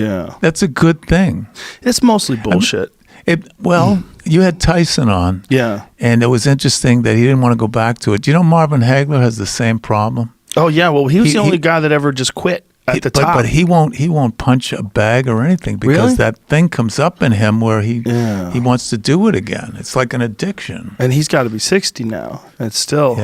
Yeah. That's a good thing. It's mostly bullshit. Well, you had Tyson on. Yeah. And it was interesting that he didn't want to go back to it. Do you know Marvin Hagler has the same problem? Oh, yeah. Well, he was the only guy that ever just quit at the top. But he won't punch a bag or anything because that thing comes up in him where he wants to do it again. It's like an addiction. And he's got to be 60 now. It's still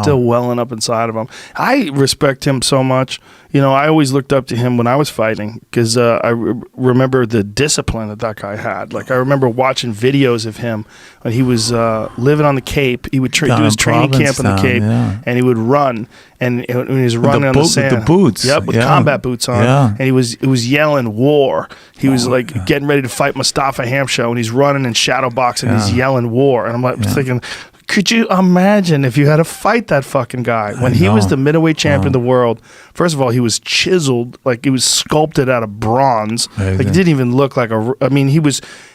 still welling up inside of him. I respect him so much. You know, I always looked up to him when I was fighting because I remember the discipline that guy had. Like, I remember watching videos of him when he was living on the Cape. He would do his training camp on the Cape, and he would run. And when he was running on the sand. With the boots. Yep, with combat boots on. Yeah. And he was yelling war. He was like getting ready to fight Mustafa Hamsho, and he's running in shadow boxing, and he's yelling war. And I'm like thinking, could you imagine if you had to fight that fucking guy? When he was the middleweight champion of the world, first of all, he was chiseled, like he was sculpted out of bronze. Like, he didn't even look like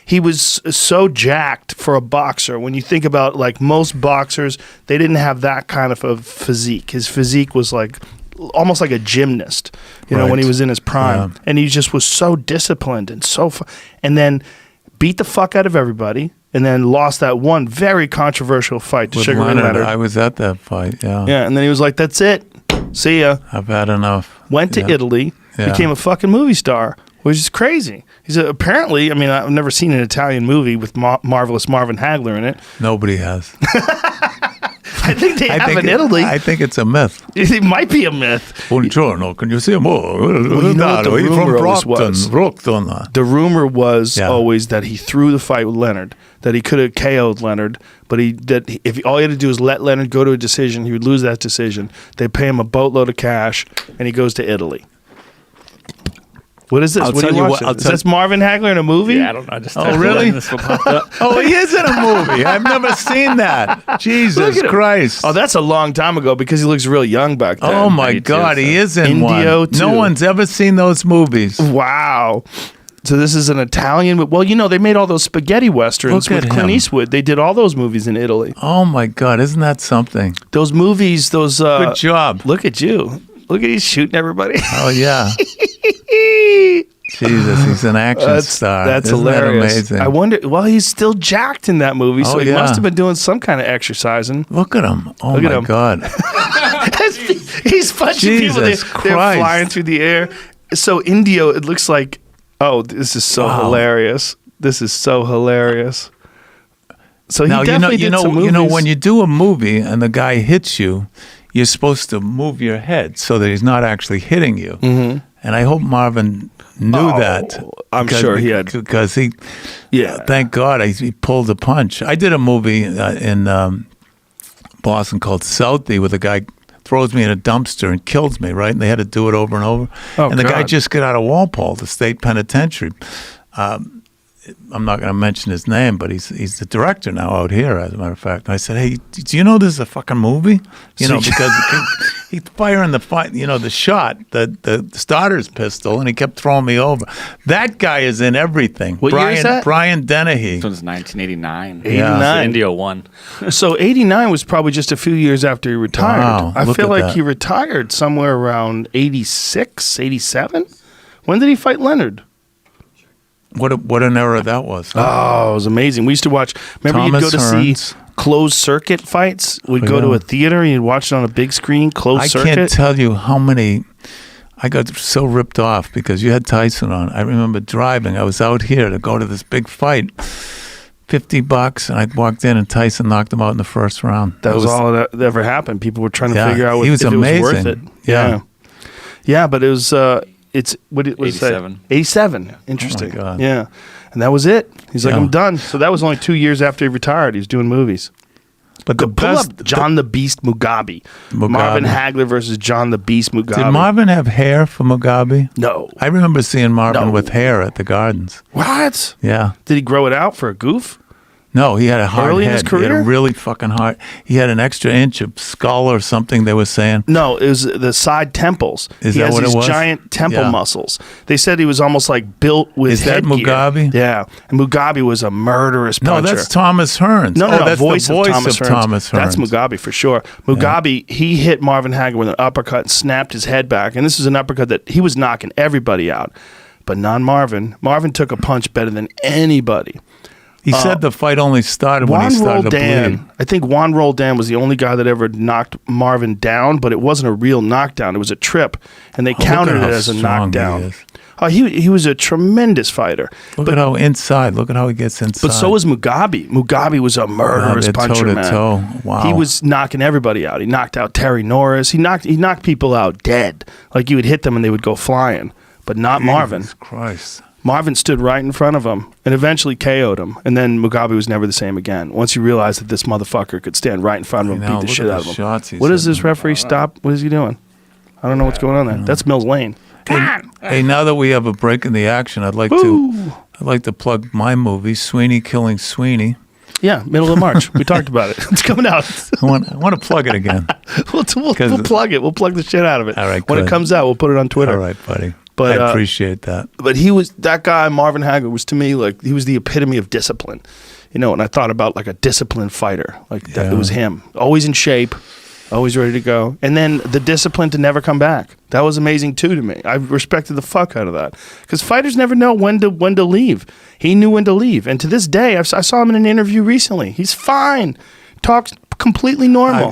he was so jacked for a boxer. When you think about, like, most boxers, they didn't have that kind of a physique. His physique was like almost like a gymnast, you know, when he was in his prime. And he just was so disciplined and and then beat the fuck out of everybody. And then lost that one very controversial fight to Sugar Ray Leonard. I was at that fight, yeah. Yeah, and then he was like, that's it. See ya. I've had enough. Went to Italy, became a fucking movie star, which is crazy. He's apparently, I mean, I've never seen an Italian movie with marvelous Marvin Hagler in it. Nobody has. I think they have in Italy. I think it's a myth. It might be a myth. Buongiorno, can you see more? Well, you know what the rumor always was? Brockton. The rumor was always that he threw the fight with Leonard, that he could have KO'd Leonard, but if all he had to do was let Leonard go to a decision, he would lose that decision. They'd pay him a boatload of cash, and he goes to Italy. What is this? What are you watching? Is this Marvin Hagler in a movie? Yeah, I don't know. I just really? This one popped up. Oh, he is in a movie. I've never seen that. Jesus Christ. Oh, that's a long time ago because he looks real young back then. Oh, my God. He is in Indio one. too. No one's ever seen those movies. Wow. So this is an Italian. Well, you know, they made all those spaghetti westerns with Clint Eastwood. They did all those movies in Italy. Oh, my God. Isn't that something? Those movies, those... Good job. Look at you. Look at you shooting everybody. Oh, yeah. Jesus, he's an action star. That's Isn't hilarious. That amazing? I wonder. Well, he's still jacked in that movie, so he must have been doing some kind of exercising. Look at him! Oh my God! He's punching people. They're flying through the air. So Indio, it looks like. Oh, this is so hilarious! This is so hilarious. So he definitely did some movies. You know, when you do a movie and the guy hits you, you're supposed to move your head so that he's not actually hitting you. Mm-hmm. And I hope Marvin knew that. I'm sure he had. Because he, thank God, he pulled a punch. I did a movie in Boston called Southie where the guy throws me in a dumpster and kills me, right? And they had to do it over and over. Oh, and the guy just got out of Walpole, the state penitentiary. I'm not going to mention his name, but he's the director now out here, as a matter of fact. And I said, hey, do you know this is a fucking movie? You know, because he's firing the shot, the starter's pistol, and he kept throwing me over. That guy is in everything. What year is that? Brian Dennehy. This one's 1989. 89. Indio won. So 89 was probably just a few years after he retired. Wow, I feel like that. he retired somewhere around 86, 87. When did he fight Leonard? What an era that was. Huh? Oh, it was amazing. We used to watch. Remember, you'd go to see closed circuit fights. We'd go to a theater and you'd watch it on a big screen, closed circuit. I can't tell you how many. I got so ripped off because you had Tyson on. I remember driving. I was out here to go to this big fight. $50, and I walked in, and Tyson knocked him out in the first round. That was all that ever happened. People were trying to figure out if amazing. It was worth it. Yeah, but it was. It's what it was. 87. 87. Interesting. Oh my God. Yeah, and that was it. He's like, I'm done. So that was only 2 years after he retired. He was doing movies. But the pull up John the Beast Mugabe. Marvin Hagler versus John the Beast Mugabe. Did Marvin have hair for Mugabe? No. I remember seeing Marvin with hair at the Gardens. What? Yeah. Did he grow it out for a goof? No, he had a hard Early head. in his career? He had a really fucking hard. He had an extra inch of skull or something. They were saying. No, it was the side temples. Is that what it was? He has these giant temple muscles. They said he was almost like built with Is that headgear. Mugabe? Yeah, and Mugabe was a murderous puncher. No, that's Thomas Hearns. No, that's voice the voice of Thomas Hearns. That's Mugabe for sure. Mugabe, he hit Marvin Hagler with an uppercut and snapped his head back. And this is an uppercut that he was knocking everybody out. but not Marvin. Marvin took a punch better than anybody. He said the fight only started when he started to bleed. I think Juan Roldan was the only guy that ever knocked Marvin down, but it wasn't a real knockdown. It was a trip, and they counted it as a knockdown. He was a tremendous fighter. Look at how inside. Look at how he gets inside. But so was Mugabe. Mugabe was a murderous puncher, man. Toe. Wow. He was knocking everybody out. He knocked out Terry Norris. He knocked people out dead. Like you would hit them and they would go flying. But not Marvin. Jesus Christ. Marvin stood right in front of him and eventually KO'd him. And then Mugabe was never the same again. Once he realized that this motherfucker could stand right in front of him and beat the shit out of him. What is this referee stop? What is he doing? I don't know what's going on there. That's Mills Lane. Hey, now that we have a break in the action, I'd like to plug my movie, Sweeney Killing Sweeney. Yeah, middle of March. We talked about it. It's coming out. I want to plug it again. We'll plug it. We'll plug the shit out of it. All right, when it comes out, we'll put it on Twitter. All right, buddy. But, I appreciate that. But that guy, Marvin Hagler, was to me like he was the epitome of discipline. And I thought about like a disciplined fighter. Like that, it was him. Always in shape, always ready to go. And then the discipline to never come back. That was amazing too to me. I respected the fuck out of that. Because fighters never know when to leave. He knew when to leave. And to this day, I saw him in an interview recently. He's fine. Talks completely normal.